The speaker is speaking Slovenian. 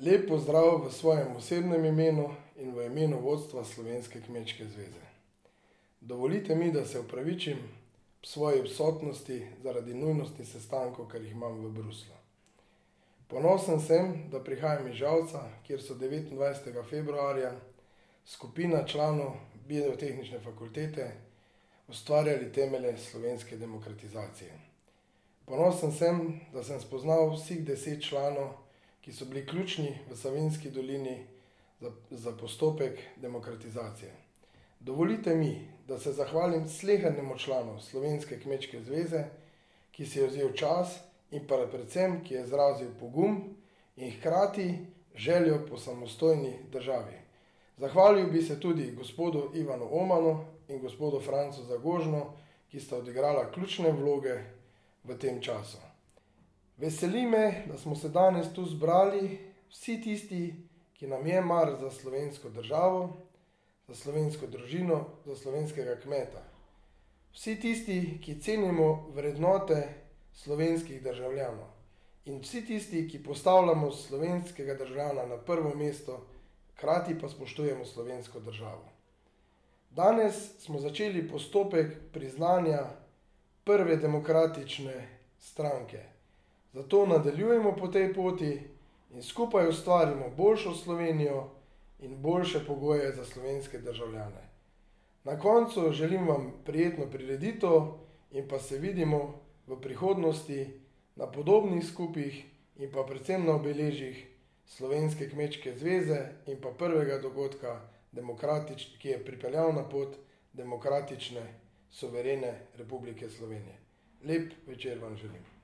Lep pozdrav v svojem osebnem imenu in v imenu vodstva Slovenske kmečke zveze. Dovolite mi, da se opravičim v svoji odsotnosti zaradi nujnosti sestankov, ker jih imam v Bruslju. Ponosen sem, da prihajam iz Žalca, kjer so 29. februarja skupina članov Biotehnične fakultete ustvarjali temelje slovenske demokratizacije. Ponosen sem, da sem spoznal vseh 10 članov, ki so bili ključni v Savinjski dolini za postopek demokratizacije. Dovolite mi, da se zahvalim slehernemu članu Slovenske kmečke zveze, ki si je vzel čas in pa predvsem, ki je izrazil pogum in hkrati željo po samostojni državi. Zahvalil bi se tudi gospodu Ivanu Omanu in gospodu Francu Zagožnu, ki sta odigrala ključne vloge v tem času. Veseli me, da smo se danes tu zbrali vsi tisti, ki nam je mar za slovensko državo, za slovensko družino, za slovenskega kmeta. Vsi tisti, ki cenimo vrednote slovenskih državljanov in vsi tisti, ki postavljamo slovenskega državljana na prvo mesto, hkrati pa spoštujemo slovensko državo. Danes smo začeli postopek priznanja prve demokratične stranke. Zato nadaljujemo po tej poti in skupaj ustvarimo boljšo Slovenijo in boljše pogoje za slovenske državljane. Na koncu želim vam prijetno prireditev in pa se vidimo v prihodnosti na podobnih skupih in pa predvsem na obeležjih Slovenske kmečke zveze in pa prvega dogodka, ki je pripeljal na pot demokratične, suverene Republike Slovenije. Lep večer vam želim.